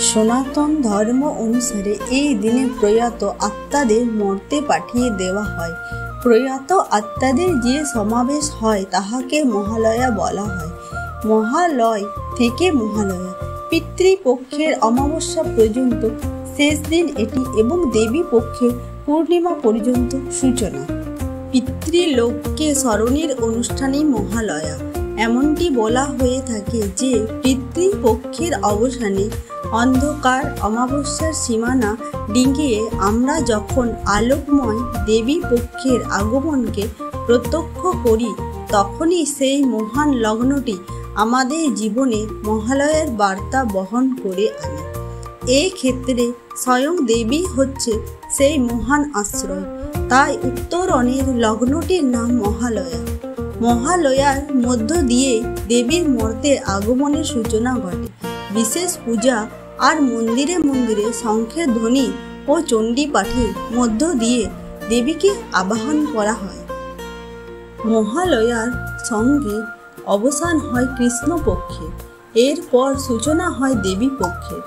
সনাতন ধর্ম অনুসারে এই দিনে প্রয়াত আত্মাদের মর্তে পাঠিয়ে দেওয়া হয়। প্রয়াত আত্মাদের যে সমাবেশ হয় তাহাকে মহালয়া বলা হয়। মহালয় থেকে মহালয়া পিতৃপক্ষের অমাবস্যা পর্যন্ত শেষ দিন এটি এবং দেবী পক্ষের পূর্ণিমা পর্যন্ত সূচনা। পিতৃলোককে স্মরণের অনুষ্ঠানই মহালয়া। এমনটি বলা হয়ে থাকে যে পিতৃপক্ষের অবসানে অন্ধকার অমাবস্যার সীমানা ডিঙিয়ে আমরা যখন আলোকময় দেবী পক্ষের আগমনকে প্রত্যক্ষ করি তখনই সেই মহান লগ্নটি আমাদের জীবনে মহালয়ার বার্তা বহন করে আনে। এই ক্ষেত্রে স্বয়ং দেবী হচ্ছে সেই মহান আশ্রয়। তাই উত্তরণের লগ্নটির নাম মহালয়া। মহালয়ার মধ্য দিয়ে দেবীর মর্তে আগমনের সূচনা ঘটে। বিশেষ পূজা আর মন্দিরে মন্দিরে শঙ্খের ধ্বনি ও চণ্ডী পাঠের মধ্য দিয়ে দেবীকে আবাহন করা হয়। মহালয়ার সঙ্গে অবসান হয় কৃষ্ণপক্ষে, এরপর সূচনা হয় দেবী পক্ষের।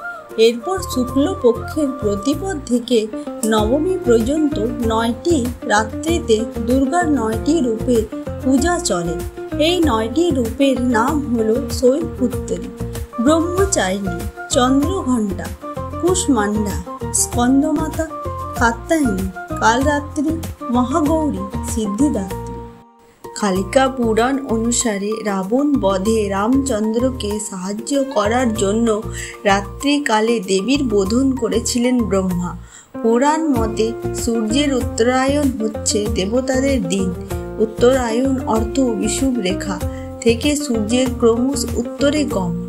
এরপর শুক্লপক্ষের প্রতিপদ থেকে নবমী পর্যন্ত 9টি রাত্রিতে দুর্গার 9টি রূপের পূজা চলে। এই 9টি রূপের নাম হলো শৈলপুত্রী, ব্রহ্মচারিণী, চন্দ্রঘণ্টা, কুষ্মাণ্ডা, স্কন্দমাতা, কাত্যায়নী, কালরাত্রি, মহাগৌরী, সিদ্ধিদাত্রী। কালিকা পুরাণ অনুসারে রাবণ বধে রামচন্দ্রকে সাহায্য করার জন্য রাত্রিকালে দেবীর বোধন করেছিলেন ব্রহ্মা। পুরাণ মতে সূর্যের উত্তরায়ণ হচ্ছে দেবতাদের দিন। উত্তরায়ণ অর্থ বিষুব রেখা থেকে সূর্যের ক্রমশ উত্তরে গমন।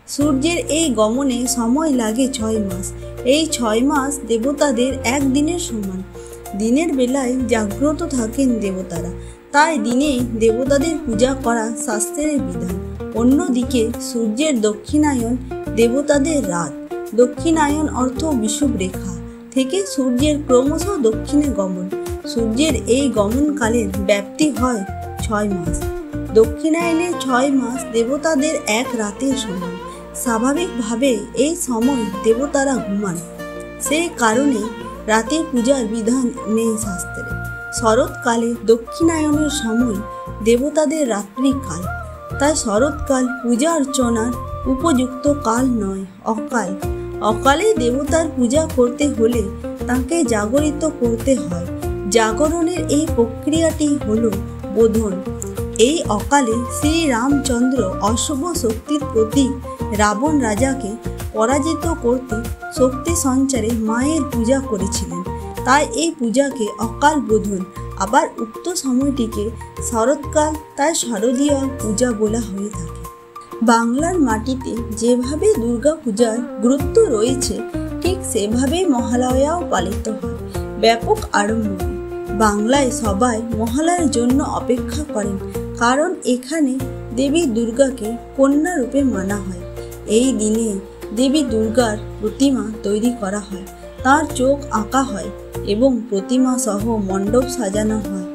সূর্যের এই গমনে সময় লাগে 6 মাস। এই 6 মাস দেবতাদের এক দিনের সমান। দিনের বেলায় জাগ্রত থাকেন দেবতারা, তাই দিনে দেবতাদের পূজা করা শাস্ত্রের বিধান। অন্যদিকে সূর্যের দক্ষিণায়ন দেবতাদের রাত। দক্ষিণায়ন অর্থ বিষুব রেখা থেকে সূর্যের ক্রমশ দক্ষিণে গমন। সূর্যের এই গমনকালের ব্যাপ্তি হয় 6 মাস। দক্ষিণায়নের 6 মাস দেবতাদের এক রাতের সমান। স্বাভাবিকভাবে এই সময় দেবতারা ঘুমান, সেই কারণে রাতে পূজার বিধান নেই শাস্ত্রে। শরৎকালে দক্ষিণায়নের সময় দেবতাদের রাত্রিকাল, তাই শরৎকাল পূজা অর্চনার উপযুক্ত কাল নয়, অকাল। অকালে দেবতার পূজা করতে হলে তাকে জাগরিত করতে হয়। জাগরণের এই প্রক্রিয়াটি হলো বোধন। এই অকালে শ্রীরামচন্দ্র অশুভ শক্তির প্রতীক রাবণ রাজাকে পরাজিত করতে শক্তি সঞ্চারে মায়ের পূজা করেছিলেন, তাই এই পূজাকে অকাল বোধন। আবার উক্ত সময়টিকে শরৎকাল, তাই শারদীয় পূজা বলা হয়ে থাকে। বাংলার মাটিতে যেভাবে দুর্গা পূজার গুরুত্ব রয়েছে ঠিক সেভাবেই মহালয়াও পালিত হয় ব্যাপক আড়ম্বরে। বাংলায় সবাই মহালয়ার জন্য অপেক্ষা করেন, কারণ এখানে দেবী দুর্গাকে কন্যা রূপে মানা হয়। এই দিনে দেবী দুর্গার প্রতিমা তৈরি করা হয়, তার চোখ আঁকা হয় এবং প্রতিমা সহ মণ্ডপ সাজানো হয়।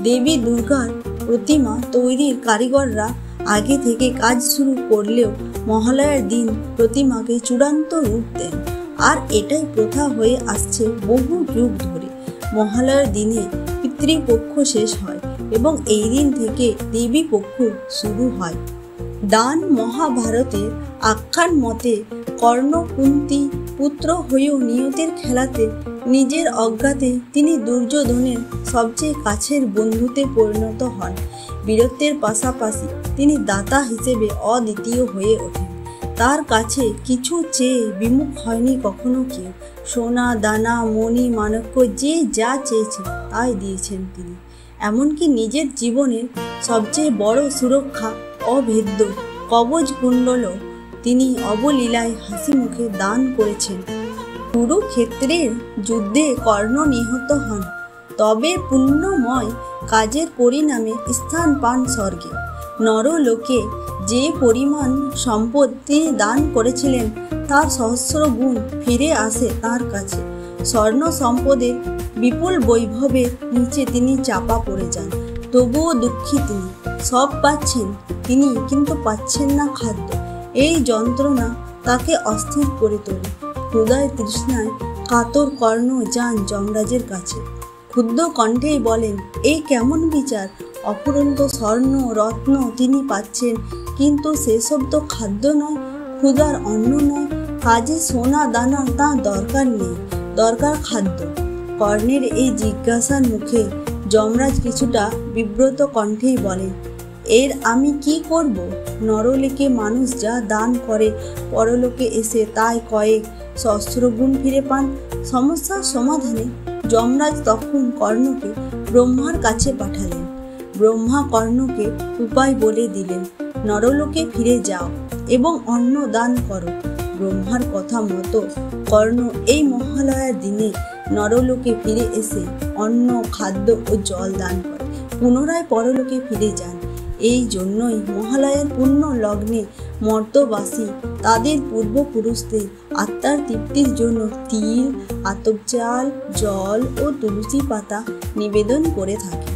দেবী দুর্গার প্রতিমা তৈরির কারিগররা আগে থেকে কাজ শুরু করলেও মহালয়ার দিন প্রতিমাকে চূড়ান্ত রূপ দেন, আর এটাই প্রথা হয়ে আসছে বহু যুগ ধরে। মহালয়ার দিনে পিতৃপক্ষ শেষ হয় এবং এই দিন থেকে দেবী পক্ষ শুরু হয়। দান মহাভারতের আখ্যান মতে কর্ণ কুন্তী পুত্র হয়েও নিয়তির খেলাতে নিজের অজ্ঞাতে তিনি দুর্যোধনের সবচেয়ে কাছের বন্ধুতে পরিণত হন। বীরত্বের পাশাপাশি তিনি দাতা হিসেবে অদ্বিতীয় হয়ে ওঠেন। তার কাছে কিছু চেয়ে বিমুখ হয়নি কখনো কেউ। সোনা দানা মণি মাণিক্য যে যা চেয়েছে তাই দিয়েছেন তিনি। এমনকি নিজের জীবনের সবচেয়ে বড় সুরক্ষা অভেদ্য কবচ কুণ্ডলও তিনি অবলীলায় হাসি মুখে দান করেছেন। কুরুক্ষেত্রের যুদ্ধে কর্ণ নিহত হন, তবে পুণ্যময় কাজের পরিণামে স্থান পান স্বর্গে। নরলোকে যে পরিমাণ সম্পদ তিনি দান করেছিলেন তার সহস্র গুণ ফিরে আসে তার কাছে। স্বর্ণ সম্পদের বিপুল বৈভবের নিচে তিনি চাপা পড়ে যান, তবুও দুঃখী তিনি। সব পাচ্ছেন তিনি, কিন্তু পাচ্ছেন না খাদ্য। এই যন্ত্রণা তাকে অস্থির করে তোলে। ক্ষুধায় তৃষ্ণায় কাতর কর্ণ যান যমরাজের কাছে। ক্ষুদ্র কণ্ঠেই বলেন, এই কেমন বিচার! অফুরন্ত স্বর্ণ রত্ন তিনি পাচ্ছেন, কিন্তু সেসব তো খাদ্য নয়, ক্ষুধার অন্ন নয়। কাজে সোনা দানা তাঁর দরকার নেই, দরকার খাদ্য। কর্ণের এই জিজ্ঞাসার মুখে যমরাজ কিছুটা বিব্রত কণ্ঠেই বলেন, এর আমি কি করব? নরলোকে মানুষ যা দান করে পরলোকে এসে তাই কয়েক সহস্রগুণ ফিরে পান। সমস্যার সমাধানে যমরাজ তখন কর্ণকে ব্রহ্মার কাছে পাঠালেন। ব্রহ্মা কর্ণকে উপায় বলে দিলেন, নরলোকে ফিরে যাও এবং অন্ন দান করো। ব্রহ্মার কথা মতো কর্ণ এই মহালয়ার দিনে নরলোকে ফিরে এসে অন্ন, খাদ্য ও জল দান করে পুনরায় পরলোকে ফিরে যান। এই জন্যই মহালয়ার পুণ্য লগ্নে মর্তবাসী তাদের পূর্বপুরুষদের আত্মার তৃপ্তির জন্য তিল, আতপ চাল, জল ও তুলসী পাতা নিবেদন করে থাকে।